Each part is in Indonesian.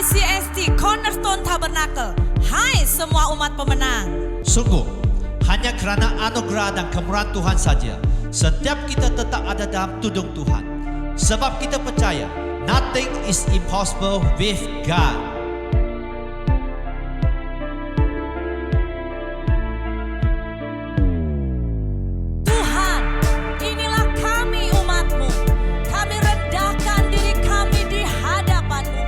ICST Cornerstone Tabernacle. Hai semua umat pemenang. Sungguh, hanya kerana anugerah dan kemurahan Tuhan saja, setiap kita tetap ada dalam tudung Tuhan. Sebab kita percaya, nothing is impossible with God. Tuhan, inilah kami umat-Mu. Kami rendahkan diri kami di hadapan-Mu.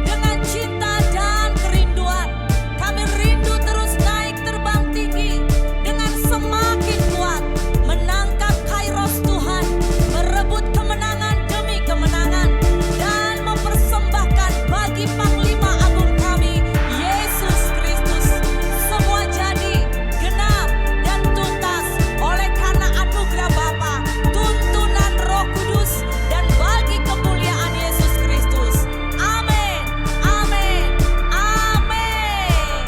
Dengan cinta dan kerinduan, kami rindu terus naik terbang tinggi. Dengan semakin kuat, menangkap kairos Tuhan. Merebut kemenangan demi kemenangan. Dan mempersembahkan bagi Panglima Agung kami, Yesus Kristus. Semua jadi, genap, dan tuntas oleh karena anugerah Bapa, tuntunan Roh Kudus, dan bagi kemuliaan Yesus Kristus. Amin, amin, amin.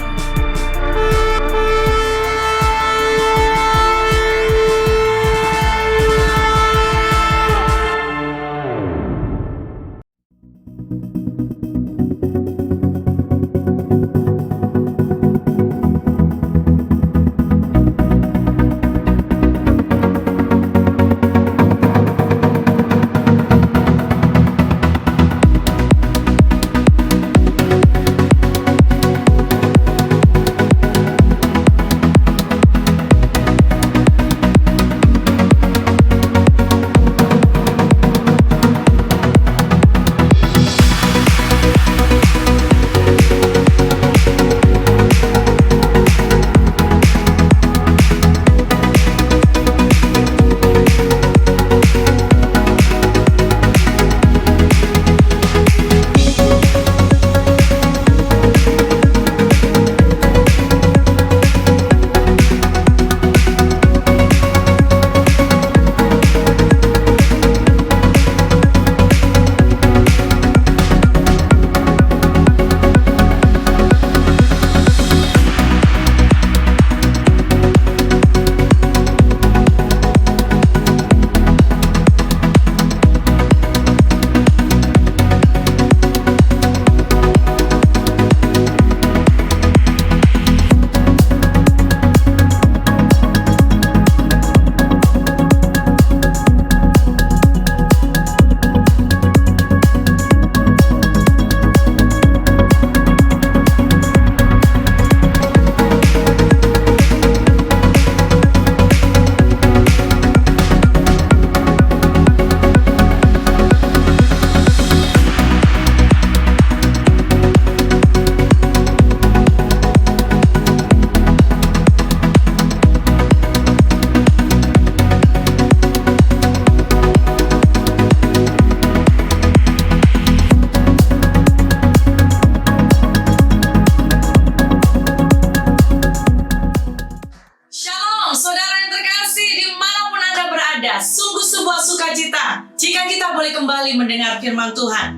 Shalom, saudara yang terkasih dimanapun Anda berada. Sungguh sebuah sukacita jika kita boleh kembali mendengar firman Tuhan.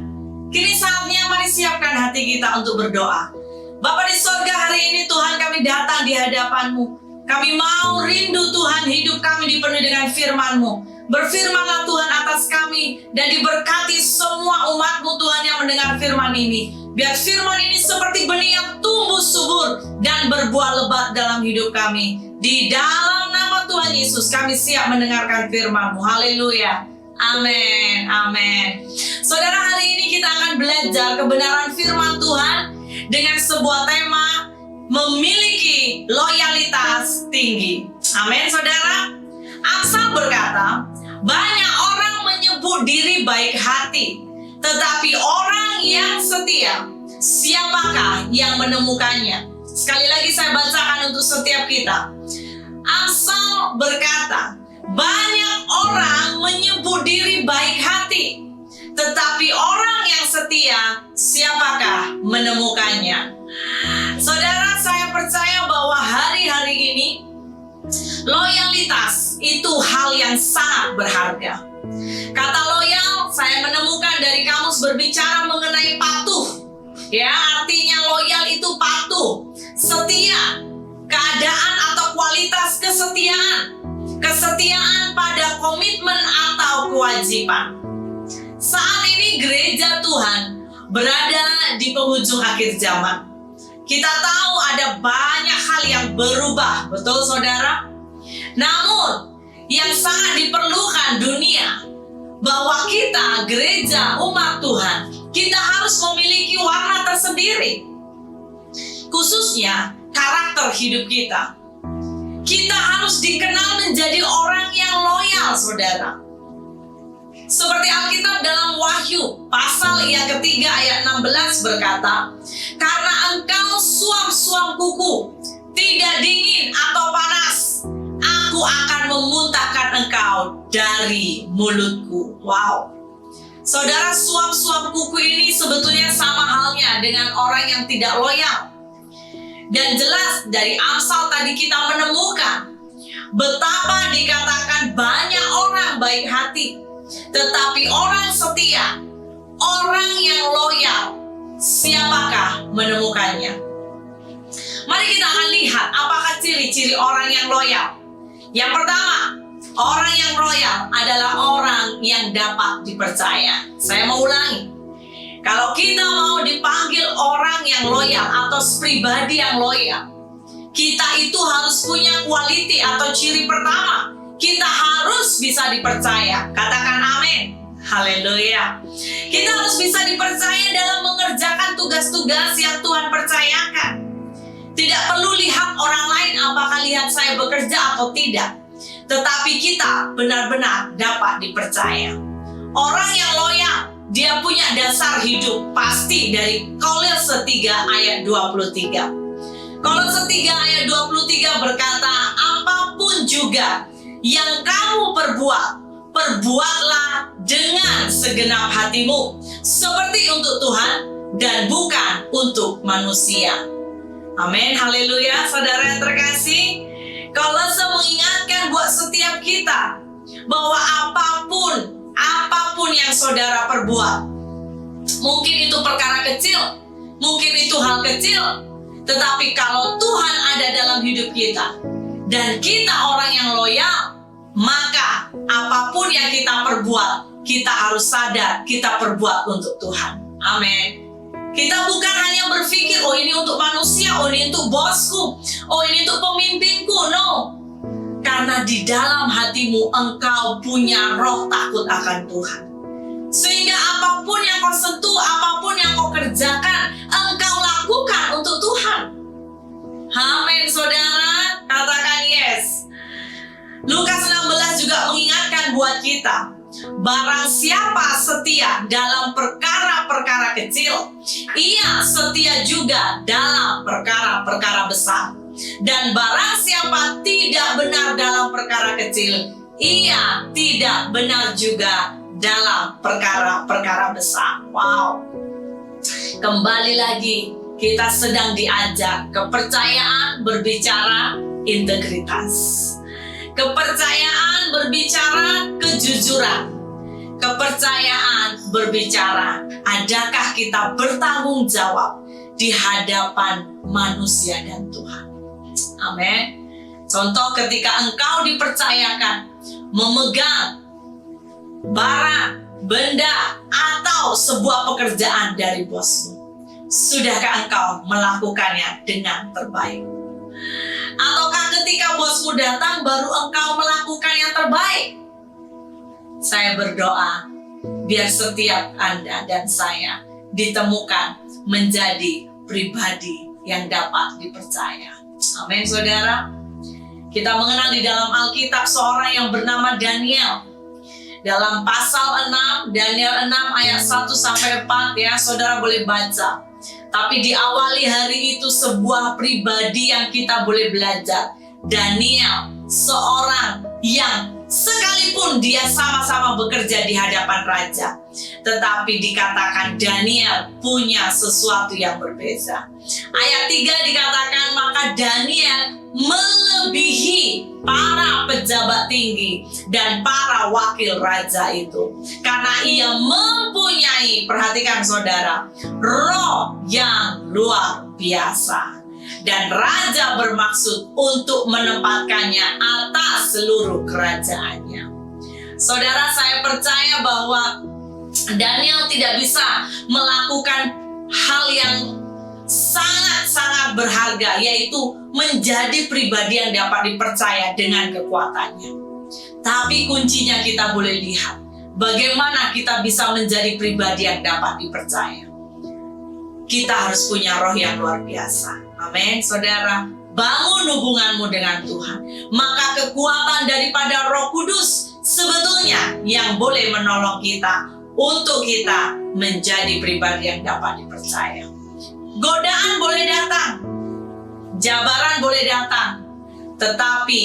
Kini saatnya mari siapkan hati kita untuk berdoa. Bapa di sorga, hari ini Tuhan kami datang di hadapan-Mu. Kami mau rindu Tuhan, hidup kami dipenuhi dengan firman-Mu. Berfirmanlah Tuhan atas kami dan diberkati semua umat-Mu Tuhan yang mendengar firman ini. Biar firman ini seperti benih yang tumbuh subur dan berbuah lebat dalam hidup kami. Di dalam nama Tuhan Yesus kami siap mendengarkan firman-Mu. Haleluya. Amin. Amin. Saudara, hari ini kita akan belajar kebenaran firman Tuhan dengan sebuah tema memiliki loyalitas tinggi. Amin, saudara. Amsal berkata, banyak orang menyebut diri baik hati, tetapi orang yang setia, siapakah yang menemukannya? Sekali lagi saya bacakan untuk setiap kita. Amsal berkata, banyak orang menyebut diri baik hati, tetapi orang yang setia, siapakah menemukannya? Saudara, saya percaya bahwa hari-hari ini loyalitas itu hal yang sangat berharga. Kata loyal saya menemukan dari kamus berbicara mengenai patuh. Ya, artinya loyal itu patuh, setia, keadaan atau kualitas kesetiaan. Kesetiaan pada komitmen atau kewajiban. Saat ini gereja Tuhan berada di penghujung akhir zaman. Kita tahu ada banyak hal yang berubah, betul saudara? Namun, yang sangat diperlukan dunia, bahwa kita, gereja, umat Tuhan, kita harus memiliki warna tersendiri. Khususnya, karakter hidup kita. Kita harus dikenal menjadi orang yang loyal, saudara. Seperti Alkitab dalam Wahyu pasal yang ketiga ayat 16 berkata, karena engkau suam-suam kuku, tidak dingin atau panas, aku akan memuntahkan engkau dari mulutku. Wow. Saudara, suam-suam kuku ini sebetulnya sama halnya dengan orang yang tidak loyal. Dan jelas dari Amsal tadi kita menemukan betapa dikatakan banyak orang baik hati, tetapi orang setia, orang yang loyal, siapakah menemukannya? Mari kita akan lihat apakah ciri-ciri orang yang loyal. Yang pertama, orang yang loyal adalah orang yang dapat dipercaya. Saya mau ulangi. Kalau kita mau dipanggil orang yang loyal atau pribadi yang loyal, kita itu harus punya quality atau ciri pertama. Kita harus bisa dipercaya. Katakan amin. Haleluya. Kita harus bisa dipercaya dalam mengerjakan tugas-tugas yang Tuhan percayakan. Tidak perlu lihat orang lain apakah lihat saya bekerja atau tidak. Tetapi kita benar-benar dapat dipercaya. Orang yang loyal, dia punya dasar hidup pasti dari Kolose 3 ayat 23. Kolose 3 ayat 23 berkata, apapun juga yang kamu perbuat, perbuatlah dengan segenap hatimu, seperti untuk Tuhan dan bukan untuk manusia. Amin, haleluya, saudara yang terkasih. Kolose mengingatkan buat setiap kita bahwa apapun yang saudara perbuat, mungkin itu perkara kecil, mungkin itu hal kecil, tetapi kalau Tuhan ada dalam hidup kita dan kita orang yang loyal, maka apapun yang kita perbuat, kita harus sadar kita perbuat untuk Tuhan. Amin. Kita bukan hanya berpikir, oh ini untuk manusia, oh ini untuk bosku, oh ini untuk pemimpinku. No. Karena di dalam hatimu engkau punya roh takut akan Tuhan. Sehingga apapun yang kau sentuh, apapun yang kau kerjakan, engkau lakukan untuk Tuhan. Amin, saudara. Katakan yes. Lukas 16 juga mengingatkan buat kita, barang siapa setia dalam perkara-perkara kecil, ia setia juga dalam perkara-perkara besar. Dan barang siapa tidak benar dalam perkara kecil, ia tidak benar juga dalam perkara-perkara besar. Wow. Kembali lagi, kita sedang diajak kepercayaan berbicara integritas. Kepercayaan berbicara kejujuran. Kepercayaan berbicara, adakah kita bertanggung jawab di hadapan manusia dan Tuhan. Amin. Contoh, ketika engkau dipercayakan memegang barang, benda, atau sebuah pekerjaan dari bosmu, sudahkah engkau melakukannya dengan terbaik? Ataukah ketika bosmu datang baru engkau melakukan yang terbaik? Saya berdoa biar setiap Anda dan saya ditemukan menjadi pribadi yang dapat dipercaya. Amin, saudara. Kita mengenal di dalam Alkitab seorang yang bernama Daniel. Dalam pasal 6, Daniel 6 ayat 1-4 ya, saudara boleh baca. Tapi diawali hari itu sebuah pribadi yang kita boleh belajar. Daniel, seorang yang sekalipun dia sama-sama bekerja di hadapan raja, tetapi dikatakan Daniel punya sesuatu yang berbeza. Ayat 3 dikatakan, maka Daniel melebihi para pejabat tinggi dan para wakil raja itu, karena ia mempunyai, perhatikan saudara, roh yang luar biasa. Dan raja bermaksud untuk menempatkannya atas seluruh kerajaannya. Saudara, saya percaya bahwa Daniel tidak bisa melakukan hal yang sangat-sangat berharga, yaitu menjadi pribadi yang dapat dipercaya dengan kekuatannya. Tapi kuncinya kita boleh lihat bagaimana kita bisa menjadi pribadi yang dapat dipercaya. Kita harus punya roh yang luar biasa. Amin, saudara. Bangun hubunganmu dengan Tuhan. Maka kekuatan daripada Roh Kudus sebetulnya yang boleh menolong kita untuk kita menjadi pribadi yang dapat dipercaya. Godaan boleh datang, jabaran boleh datang, tetapi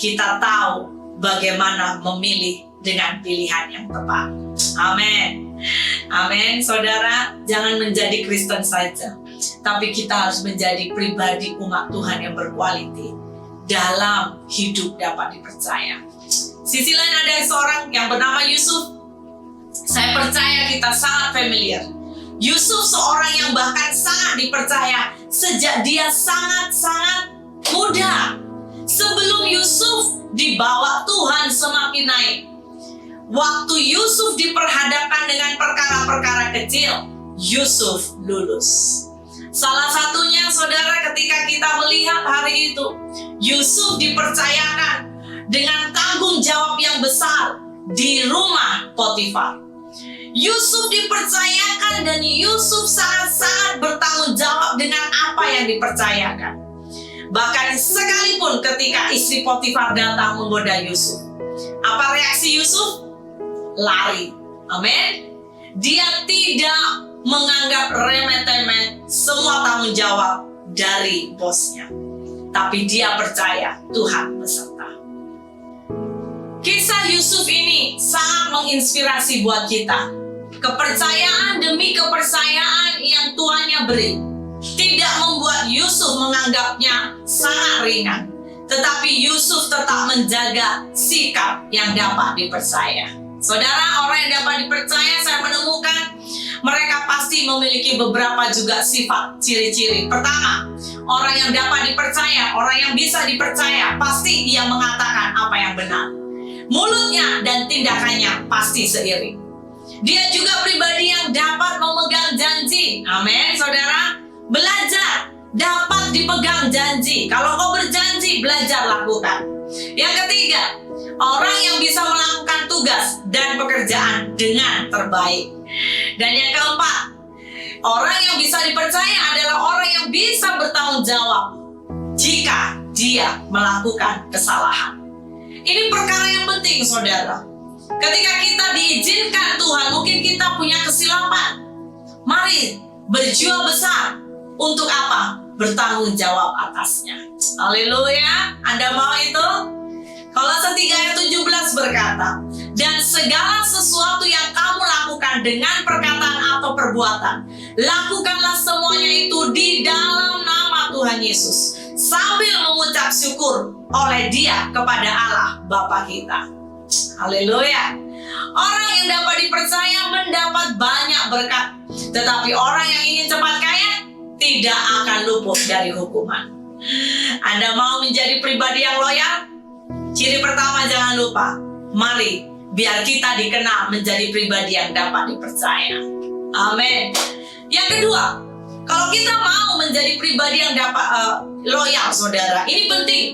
kita tahu bagaimana memilih dengan pilihan yang tepat. Amin. Amin, saudara. Jangan menjadi Kristen saja, tapi kita harus menjadi pribadi umat Tuhan yang berkualitas dalam hidup dapat dipercaya. Sisi lain ada seorang yang bernama Yusuf. Saya percaya kita sangat familiar. Yusuf seorang yang bahkan sangat dipercaya sejak dia sangat-sangat muda. Sebelum Yusuf dibawa Tuhan semakin naik. Waktu Yusuf diperhadapkan dengan perkara-perkara kecil, Yusuf lulus. Salah satunya, saudara, ketika kita melihat hari itu, Yusuf dipercayakan dengan tanggung jawab yang besar di rumah Potifar. Yusuf dipercayakan dan Yusuf sangat-sangat bertanggung jawab dengan apa yang dipercayakan. Bahkan sekalipun ketika istri Potifar datang menggoda Yusuf, apa reaksi Yusuf? Lari. Amin. Dia tidak menganggap remeh-temeh semua tanggung jawab dari bosnya, tapi dia percaya Tuhan beserta. Kisah Yusuf ini sangat menginspirasi buat kita. Kepercayaan demi kepercayaan yang Tuhannya beri tidak membuat Yusuf menganggapnya sangat ringan, tetapi Yusuf tetap menjaga sikap yang dapat dipercaya. Saudara, orang yang dapat dipercaya, saya menemukan mereka pasti memiliki beberapa juga sifat ciri-ciri. Pertama, orang yang dapat dipercaya, orang yang bisa dipercaya, pasti dia mengatakan apa yang benar. Mulutnya dan tindakannya pasti seiring. Dia juga pribadi yang dapat memegang janji. Amin, saudara. Belajar dapat dipegang janji. Kalau kau berjanji, belajar lakukan. Yang ketiga, orang yang bisa melakukan tugas dan pekerjaan dengan terbaik. Dan yang keempat, orang yang bisa dipercaya adalah orang yang bisa bertanggung jawab jika dia melakukan kesalahan. Ini perkara yang penting, saudara. Ketika kita diizinkan Tuhan, mungkin kita punya kesilapan. Mari berjuang besar. Untuk apa? Bertanggung jawab atasnya. Haleluya. Anda mau itu? Kolose 3 ayat 17 berkata, dan segala sesuatu yang kamu lakukan dengan perkataan atau perbuatan, lakukanlah semuanya itu di dalam nama Tuhan Yesus, sambil mengucap syukur oleh Dia kepada Allah Bapa kita. Haleluya. Orang yang dapat dipercaya mendapat banyak berkat, tetapi orang yang ingin cepat kaya tidak akan luput dari hukuman. Anda mau menjadi pribadi yang loyal? Ciri pertama, jangan lupa, mari biar kita dikenal menjadi pribadi yang dapat dipercaya. Amin. Yang kedua, kalau kita mau menjadi pribadi yang dapat loyal, saudara, ini penting.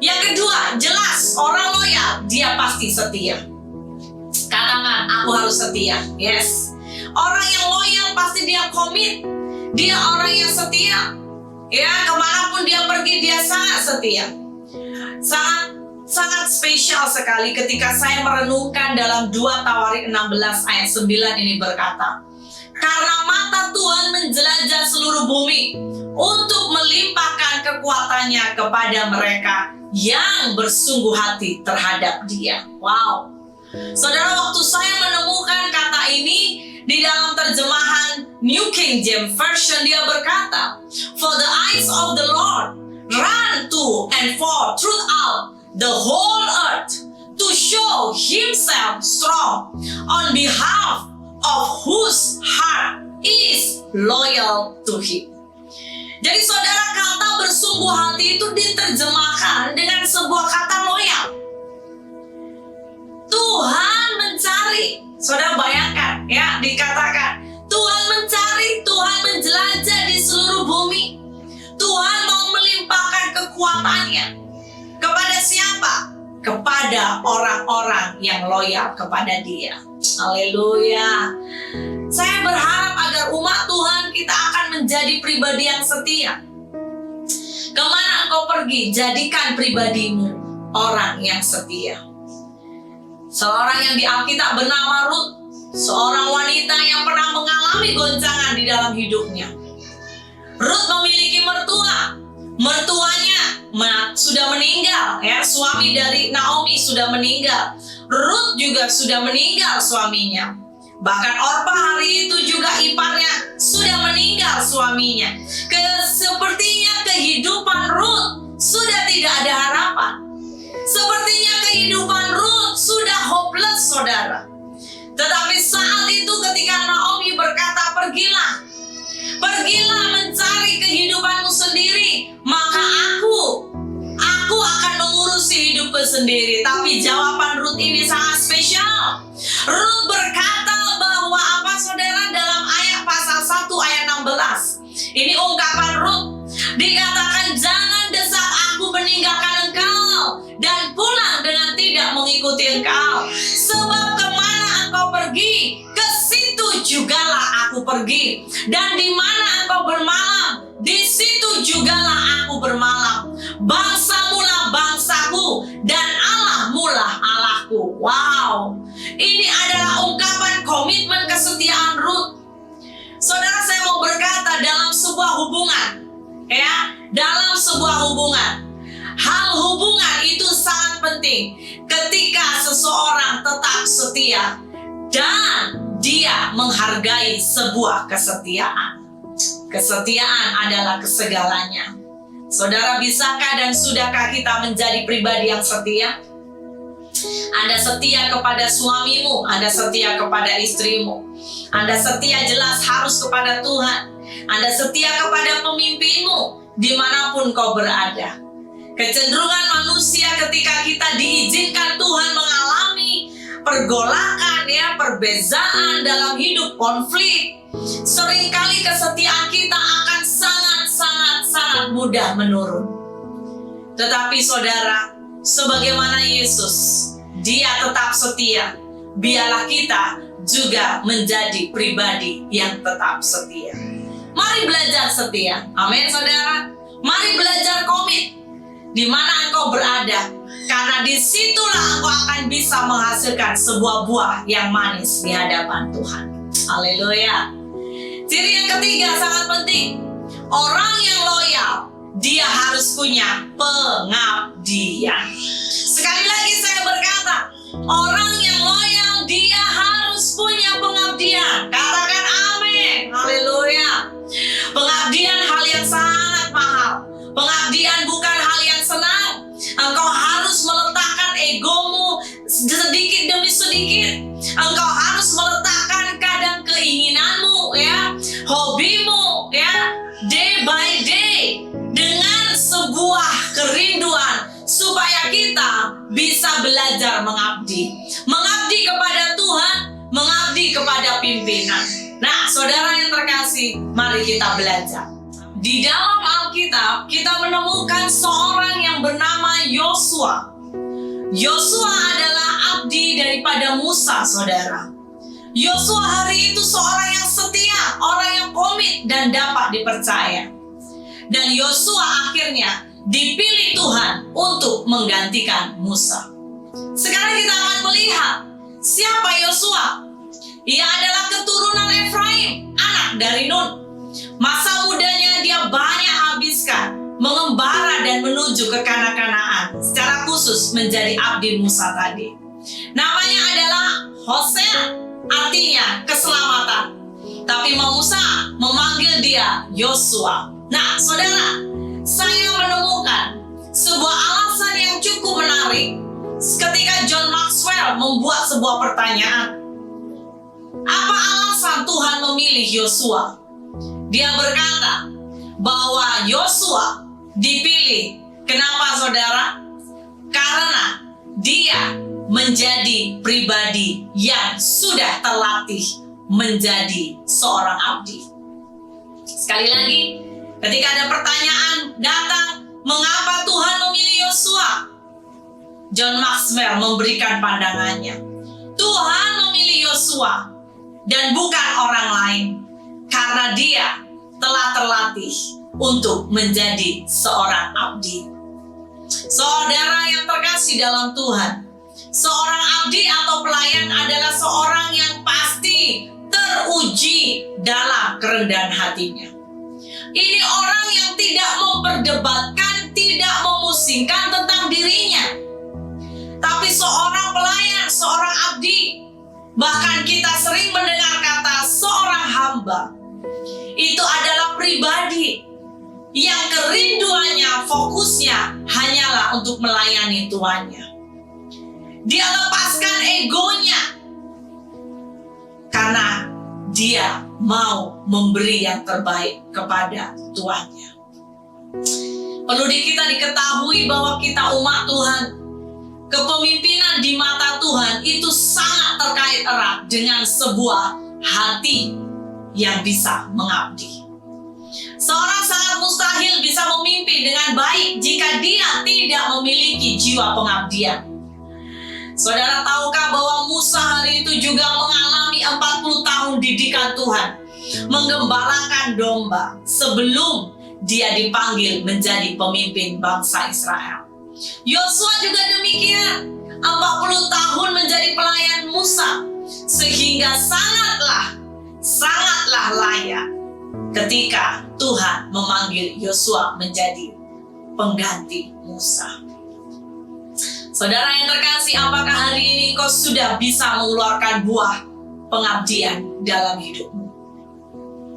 Yang kedua, jelas orang loyal, dia pasti setia. Katakan, aku harus setia. Yes. Orang yang loyal pasti dia komit. Dia orang yang setia. Ya, kemanapun dia pergi, dia sangat setia. Sangat spesial sekali ketika saya merenungkan dalam 2 Tawarik 16 ayat 9 ini berkata, karena mata Tuhan menjelajah seluruh bumi untuk melimpahkan kekuatannya kepada mereka yang bersungguh hati terhadap Dia. Wow. Saudara, waktu saya menemukan kata ini di dalam terjemahan New King James Version, dia berkata, for the eyes of the Lord run to and fro throughout the whole earth to show Himself strong on behalf of whose heart is loyal to Him. Jadi saudara, kata bersungguh hati itu diterjemahkan dengan sebuah kata loyal. Tuhan mencari, saudara bayangkan, ya dikatakan Tuhan mencari, Tuhan menjelajah di seluruh bumi. Tuhan mau melimpahkan kekuatannya kepada siapa? Kepada orang-orang yang loyal kepada Dia. Haleluya. Saya berharap agar umat Tuhan kita akan menjadi pribadi yang setia. Kemana engkau pergi, jadikan pribadimu orang yang setia. Seorang yang di Alkitab bernama Ruth, seorang wanita yang pernah mengalami goncangan di dalam hidupnya. Ruth memiliki mertua. Mertuanya sudah meninggal, ya, suami dari Naomi sudah meninggal. Ruth juga sudah meninggal suaminya. Bahkan Orpa hari itu juga iparnya sudah meninggal suaminya. Sepertinya kehidupan Ruth sudah tidak ada harapan. Sepertinya kehidupan Ruth sudah hopeless, saudara. Tetapi saat itu ketika Naomi berkata, pergilah mencari kehidupanmu sendiri, maka aku akan mengurusi hidupku sendiri. Tapi jawaban Ruth ini sangat spesial. Ruth berkata bahwa apa, saudara, dalam pasal 1 ayat 16. Ini ungkapan Ruth. Dikatakan, jangan desak aku meninggalkan engkau dan pulang dengan tidak mengikuti engkau. Sebab kemana engkau pergi, ke situ jugalah aku pergi. Dan di mana engkau bermalam, di situ jugalah aku bermalam. Bangsamu lah bangsaku dan Allahmu lah Allahku. Wow, ini adalah ungkapan komitmen kesetiaan Ruth. Saudara, saya mau berkata dalam sebuah hubungan, ya, dalam sebuah hubungan, hal hubungan itu sangat penting ketika seseorang tetap setia dan dia menghargai sebuah kesetiaan. Kesetiaan adalah kesegalanya. Saudara, bisakah dan sudahkah kita menjadi pribadi yang setia? Anda setia kepada suamimu, Anda setia kepada istrimu, Anda setia jelas harus kepada Tuhan, Anda setia kepada pemimpinmu dimanapun kau berada. Kecenderungan manusia ketika kita diizinkan Tuhan mengalami pergolakan, ya, perbezaan dalam hidup, konflik, seringkali kesetiaan kita akan sangat mudah menurun. Tetapi saudara, sebagaimana Yesus, Dia tetap setia, biarlah kita juga menjadi pribadi yang tetap setia. Mari belajar setia. Amin, saudara. Mari belajar komit di mana engkau berada, karena disitulah engkau akan bisa menghasilkan sebuah buah yang manis di hadapan Tuhan. Haleluya. Ciri yang ketiga sangat penting. Orang yang loyal, dia harus punya pengabdian. Sekali lagi saya berkata, orang yang loyal, dia harus punya pengabdian. Katakan amin. Haleluya. Pengabdian hal yang sangat mahal. Pengabdian bukan hal yang senang. Engkau harus meletakkan egomu sedikit demi sedikit. Engkau harus meletakkan kadang keinginanmu, ya, hobimu, ya, day by day, dengan sebuah kerinduan supaya kita bisa belajar mengabdi. Mengabdi kepada Tuhan, mengabdi kepada pimpinan. Nah, saudara yang terkasih, mari kita belajar. Di dalam Alkitab, kita menemukan seorang yang bernama Yosua. Yosua adalah abdi daripada Musa, saudara. Yosua hari itu seorang yang setia, orang yang komit dan dapat dipercaya. Dan Yosua akhirnya dipilih Tuhan untuk menggantikan Musa. Sekarang kita akan melihat siapa Yosua. Ia adalah keturunan Efraim, anak dari Nun. Masa mudanya dia banyak habiskan mengembara dan menuju ke Kanaan, secara khusus menjadi abdi Musa tadi. Namanya adalah Hosea, artinya keselamatan. Tapi Musa memanggil dia Yosua. Nah, saudara, saya menemukan sebuah alasan yang cukup menarik ketika John Maxwell membuat sebuah pertanyaan. Apa alasan Tuhan memilih Yosua? Dia berkata bahwa Yosua dipilih. Kenapa, saudara? Karena dia menjadi pribadi yang sudah terlatih menjadi seorang abdi. Sekali lagi, ketika ada pertanyaan datang, mengapa Tuhan memilih Yosua? John Maxwell memberikan pandangannya. Tuhan memilih Yosua dan bukan orang lain, karena dia telah terlatih untuk menjadi seorang abdi. Saudara yang terkasih dalam Tuhan, seorang abdi atau pelayan adalah seorang yang pasti teruji dalam kerendahan hatinya. Ini orang yang tidak memperdebatkan, tidak memusingkan tentang dirinya. Tapi seorang pelayan, seorang abdi, bahkan kita sering mendengar kata seorang hamba, itu adalah pribadi yang kerinduannya, fokusnya hanyalah untuk melayani tuannya. Dia lepaskan egonya karena dia mau memberi yang terbaik kepada tuannya. Perlu kita diketahui bahwa kita umat Tuhan, kepemimpinan di mata Tuhan itu sangat terkait erat dengan sebuah hati yang bisa mengabdi. Seorang sangat mustahil bisa memimpin dengan baik jika dia tidak memiliki jiwa pengabdian. Saudara tahukah bahwa Musa hari itu juga mengalami 40 tahun didikan Tuhan, menggembalakan domba sebelum dia dipanggil menjadi pemimpin bangsa Israel. Yosua juga demikian, 40 tahun menjadi pelayan Musa, sehingga sangatlah layak ketika Tuhan memanggil Yosua menjadi pengganti Musa. Saudara yang terkasih, apakah hari ini kau sudah bisa mengeluarkan buah pengabdian dalam hidupmu?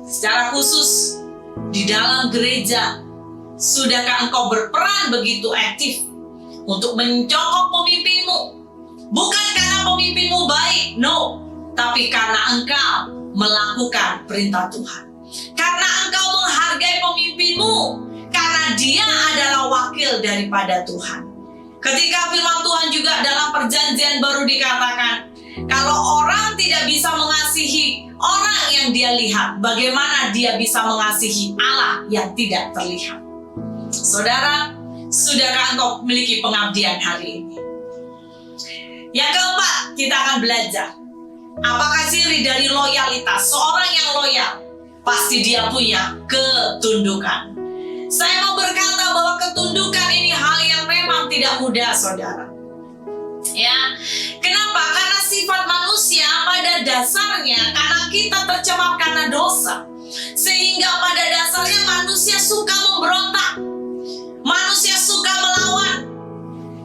Secara khusus di dalam gereja, sudahkah engkau berperan begitu aktif untuk mencokok pemimpinmu? Bukan karena pemimpinmu baik, no, tapi karena engkau melakukan perintah Tuhan. Karena engkau menghargai pemimpinmu, karena dia adalah wakil daripada Tuhan. Ketika firman Tuhan juga dalam perjanjian baru dikatakan, kalau orang tidak bisa mengasihi orang yang dia lihat, bagaimana dia bisa mengasihi Allah yang tidak terlihat? Saudara, sudahkah engkau memiliki pengabdian hari ini? Yang keempat, kita akan belajar. Apakah ciri dari loyalitas? Seorang yang loyal, pasti dia punya ketundukan. Saya mau berkata bahwa ketundukan ini hal yang memang tidak mudah, saudara. Ya, kenapa? Karena sifat manusia pada dasarnya, karena kita tercemar karena dosa, sehingga pada dasarnya manusia suka memberontak, manusia suka melawan.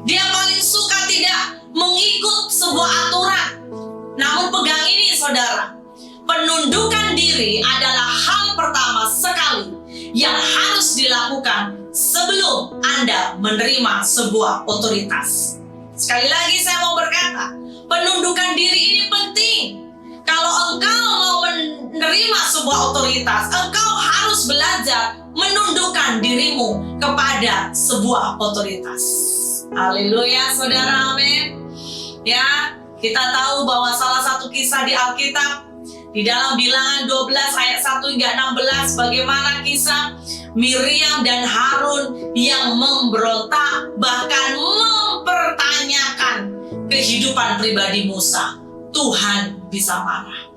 Dia paling suka tidak mengikut sebuah aturan. Namun pegang ini, saudara, penundukan diri adalah hal pertama sekali yang harus dilakukan sebelum Anda menerima sebuah otoritas. Sekali lagi saya mau berkata, penundukan diri ini penting. Kalau engkau mau menerima sebuah otoritas, engkau harus belajar menundukkan dirimu kepada sebuah otoritas. Haleluya, saudara, amin. Ya, kita tahu bahwa salah satu kisah di Alkitab, di dalam Bilangan 12 ayat 1 hingga 16, bagaimana kisah Miriam dan Harun yang memberontak, bahkan mempertanyakan kehidupan pribadi Musa. Tuhan bisa marah.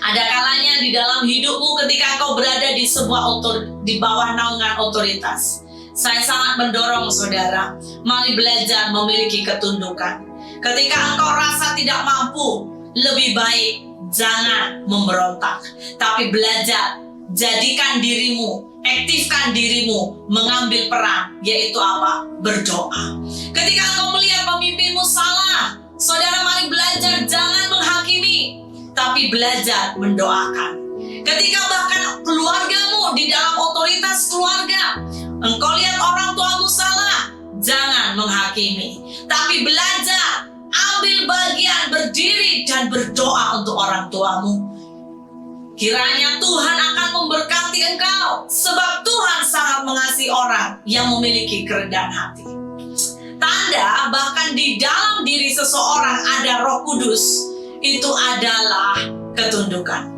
Ada kalanya di dalam hidupmu ketika engkau berada di sebuah di bawah naungan otoritas. Saya sangat mendorong saudara, mari belajar memiliki ketundukan. Ketika engkau rasa tidak mampu, lebih baik jangan memberontak, tapi belajar, jadikan dirimu, aktifkan dirimu, mengambil peran, yaitu apa? Berdoa. Ketika engkau melihat pemimpinmu salah, saudara mari belajar, jangan menghakimi, tapi belajar mendoakan. Ketika bahkan keluargamu di dalam otoritas keluarga, engkau lihat orang tuamu salah, jangan menghakimi, tapi belajar, ambil bagian, berdiri dan berdoa untuk orang tuamu. Kiranya Tuhan akan memberkati engkau, sebab Tuhan sangat mengasihi orang yang memiliki kerendahan hati. Tanda bahkan di dalam diri seseorang ada Roh Kudus, itu adalah ketundukan.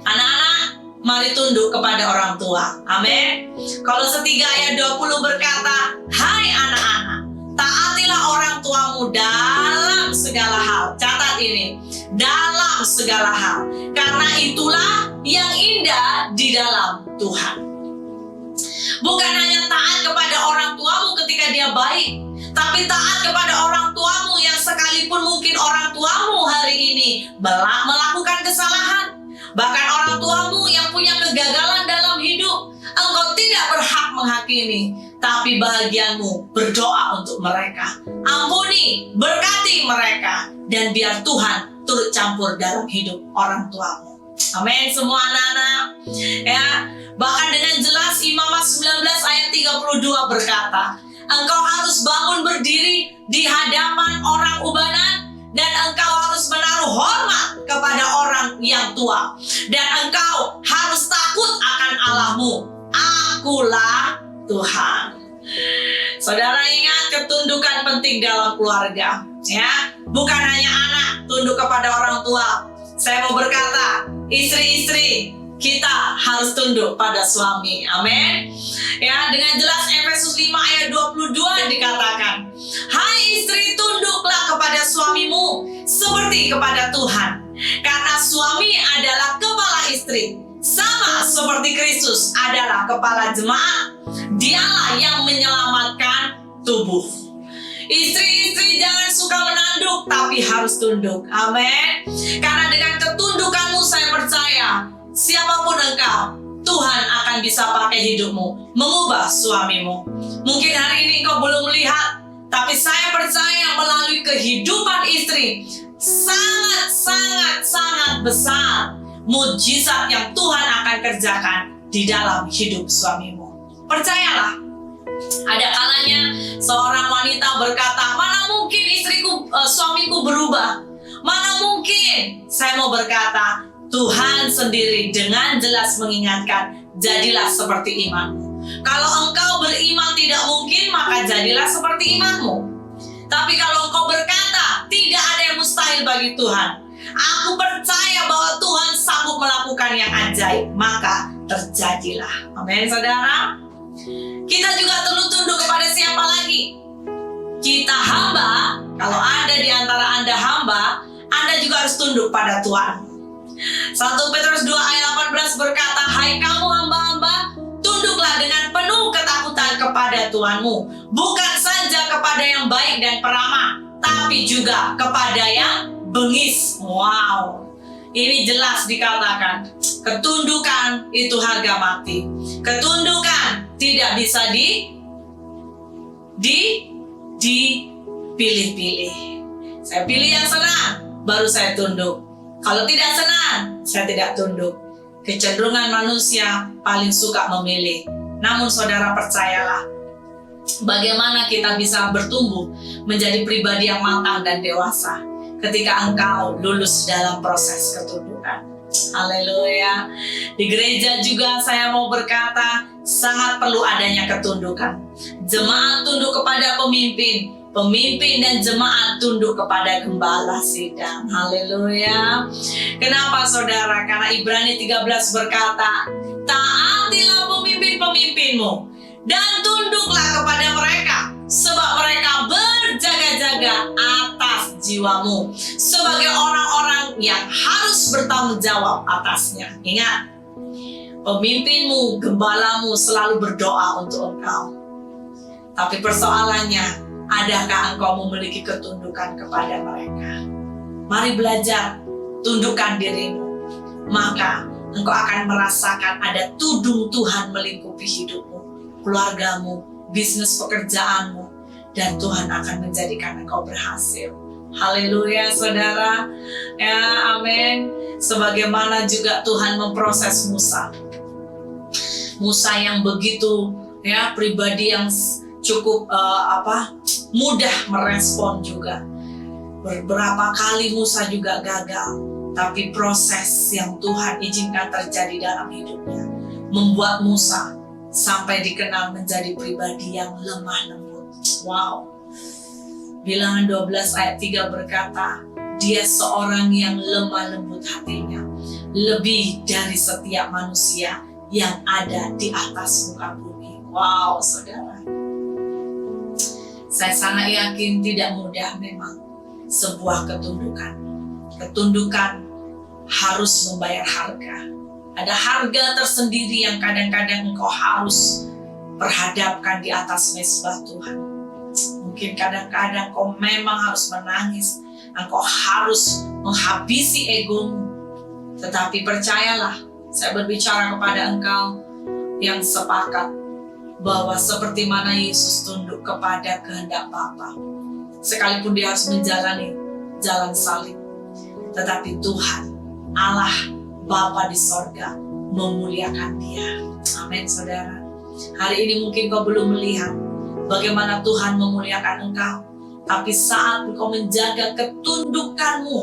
Anak-anak, mari tunduk kepada orang tua. Amin. Kolose 3 ayat 20 berkata, "Hai anak-anak, taatilah orang tuamu dalam segala hal." Catat ini, dalam segala hal. Karena itulah yang indah di dalam Tuhan. Bukan hanya taat kepada orang tuamu ketika dia baik, tapi taat kepada orang tuamu yang sekalipun mungkin orang tuamu hari ini melakukan kesalahan. Bahkan orang tuamu yang punya kegagalan dalam hidup, engkau tidak berhak menghakimi. Tapi bahagianmu berdoa untuk mereka. Ampuni, berkati mereka. Dan biar Tuhan turut campur dalam hidup orang tuamu. Amin semua anak-anak. Ya, bahkan dengan jelas Imamat 19 ayat 32 berkata, engkau harus bangun berdiri di hadapan orang ubanan, dan engkau harus menaruh hormat kepada orang yang tua, dan engkau harus takut akan Allahmu. Akulah Tuhan. Saudara ingat, ketundukan penting dalam keluarga. Ya, bukan hanya anak tunduk kepada orang tua. Saya mau berkata, istri-istri kita harus tunduk pada suami. Amin. Ya, dengan jelas Efesus 5 ayat 22 dikatakan, "Hai istri, tunduklah kepada suamimu seperti kepada Tuhan. Karena suami adalah kepala istri, sama seperti Kristus adalah kepala jemaat. Dialah yang menyelamatkan tubuh." Istri-istri jangan suka menanduk, tapi harus tunduk. Amin. Karena dengan ketundukanmu saya percaya, siapapun engkau, Tuhan akan bisa pakai hidupmu mengubah suamimu. Mungkin hari ini engkau belum melihat, tapi saya percaya melalui kehidupan istri sangat besar mujizat yang Tuhan akan kerjakan di dalam hidup suamimu. Percayalah. Ada kalanya seorang wanita berkata, "Mana mungkin suamiku berubah? Mana mungkin?" Saya mau berkata, Tuhan sendiri dengan jelas mengingatkan, jadilah seperti imanmu. Kalau engkau beriman tidak mungkin, maka jadilah seperti imanmu. Tapi kalau engkau berkata, tidak ada yang mustahil bagi Tuhan, aku percaya bahwa Tuhan sanggup melakukan yang ajaib, maka terjadilah. Amin saudara. Kita juga tunduk kepada siapa lagi? Kita hamba. Kalau ada di antara Anda hamba, Anda juga harus tunduk pada Tuhan. 1 Petrus 2 ayat 18 berkata, "Hai kamu hamba-hamba, tunduklah dengan penuh ketakutan kepada Tuhanmu, bukan saja kepada yang baik dan peramah, tapi juga kepada yang bengis." Wow, ini jelas dikatakan, ketundukan itu harga mati. Ketundukan tidak bisa dipilih-pilih. Saya pilih yang senang, baru saya tunduk. Kalau tidak senang, saya tidak tunduk. Kecenderungan manusia paling suka memilih. Namun saudara percayalah, bagaimana kita bisa bertumbuh menjadi pribadi yang matang dan dewasa ketika engkau lulus dalam proses ketundukan. Haleluya. Di gereja juga saya mau berkata, sangat perlu adanya ketundukan. Jemaat tunduk kepada pemimpin, pemimpin dan jemaat tunduk kepada gembala sidang. Haleluya. Kenapa saudara? Karena Ibrani 13 berkata, taatilah pemimpin-pemimpinmu dan tunduklah kepada mereka, sebab mereka berjaga-jaga atas jiwamu sebagai orang-orang yang harus bertanggung jawab atasnya. Ingat, pemimpinmu, gembalamu selalu berdoa untuk engkau. Tapi persoalannya, adakah engkau memiliki ketundukan kepada mereka? Mari belajar, tundukkan dirimu. Maka engkau akan merasakan ada tudung Tuhan melingkupi hidupmu, keluargamu, bisnis pekerjaanmu, dan Tuhan akan menjadikan engkau berhasil. Haleluya saudara. Ya, amin. Sebagaimana juga Tuhan memproses Musa. Musa yang begitu pribadi yang cukup mudah merespon juga. Beberapa kali Musa juga gagal, tapi proses yang Tuhan izinkan terjadi dalam hidupnya membuat Musa sampai dikenal menjadi pribadi yang lemah lembut. Wow. Bilangan 12 ayat 3 berkata, Dia seorang yang lemah lembut hatinya, lebih dari setiap manusia yang ada di atas muka bumi. Wow, saudara. Saya sangat yakin tidak mudah memang sebuah ketundukan. Ketundukan harus membayar harga. Ada harga tersendiri yang kadang-kadang engkau harus perhadapkan di atas mezbah Tuhan. Mungkin kadang-kadang kau memang harus menangis, engkau harus menghabisi egomu. Tetapi percayalah, saya berbicara kepada engkau yang sepakat bahwa seperti mana Yesus tunduk kepada kehendak Bapa, sekalipun dia harus menjalani jalan salib, tetapi Tuhan Allah Bapa di sorga memuliakan dia. Amin, saudara. Hari ini mungkin kau belum melihat bagaimana Tuhan memuliakan engkau, tapi saat engkau menjaga ketundukanmu,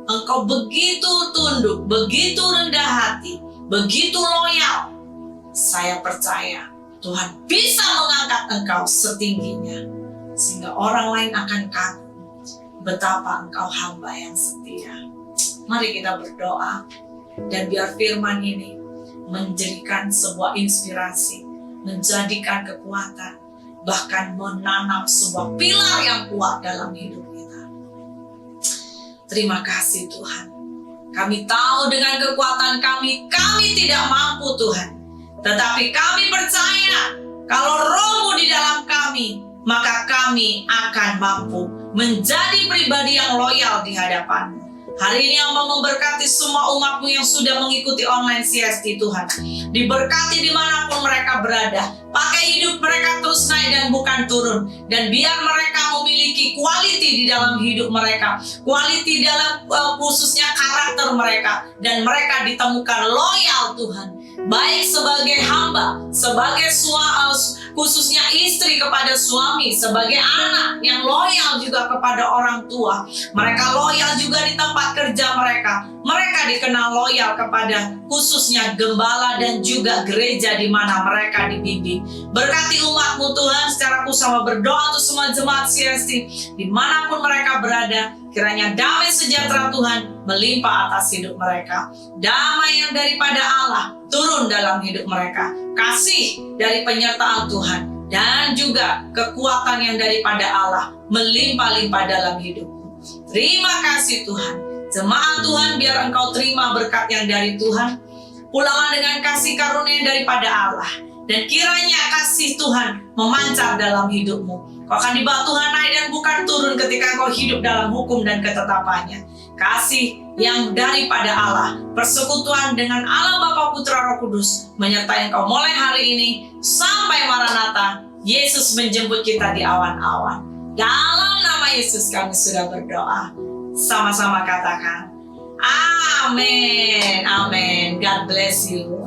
engkau begitu tunduk, begitu rendah hati, begitu loyal, saya percaya Tuhan bisa mengangkat engkau setingginya, sehingga orang lain akan kagum betapa engkau hamba yang setia. Mari kita berdoa, dan biar firman ini menjadikan sebuah inspirasi, menjadikan kekuatan, bahkan menanam sebuah pilar yang kuat dalam hidup kita. Terima kasih Tuhan. Kami tahu dengan kekuatan kami tidak mampu Tuhan. Tetapi kami percaya kalau Roh-Mu di dalam kami, maka kami akan mampu menjadi pribadi yang loyal di hadapan-Mu. Hari ini Hamba memberkati semua umat-Mu yang sudah mengikuti online CST Tuhan. Diberkati dimanapun mereka berada. Pakai hidup mereka terus naik dan bukan turun. Dan biar mereka memiliki quality di dalam hidup mereka. Quality dalam khususnya karakter mereka. Dan mereka ditemukan loyal Tuhan. Baik sebagai hamba, sebagai khususnya istri kepada suami, sebagai anak yang loyal juga kepada orang tua. Mereka loyal juga di tempat kerja mereka. Mereka dikenal loyal kepada khususnya gembala dan juga gereja di mana mereka dibimbing. Berkati umat-Mu Tuhan, secara khusus berdoa untuk semua jemaat CST dimanapun mereka berada. Kiranya damai sejahtera Tuhan melimpah atas hidup mereka. Damai yang daripada Allah turun dalam hidup mereka. Kasih dari penyertaan Tuhan dan juga kekuatan yang daripada Allah melimpah-limpah dalam hidupmu. Terima kasih Tuhan. Jemaat Tuhan, biar engkau terima berkat yang dari Tuhan. Pulanglah dengan kasih karunia daripada Allah. Dan kiranya kasih Tuhan memancar dalam hidupmu. Kau akan dibawa Tuhan naik dan bukan turun ketika kau hidup dalam hukum dan ketetapannya. Kasih yang daripada Allah, persekutuan dengan Allah Bapa Putra Roh Kudus, menyertai engkau mulai hari ini sampai Maranatha. Yesus menjemput kita di awan-awan. Dalam nama Yesus kami sudah berdoa. Sama-sama katakan, Amin. Amin. God bless you.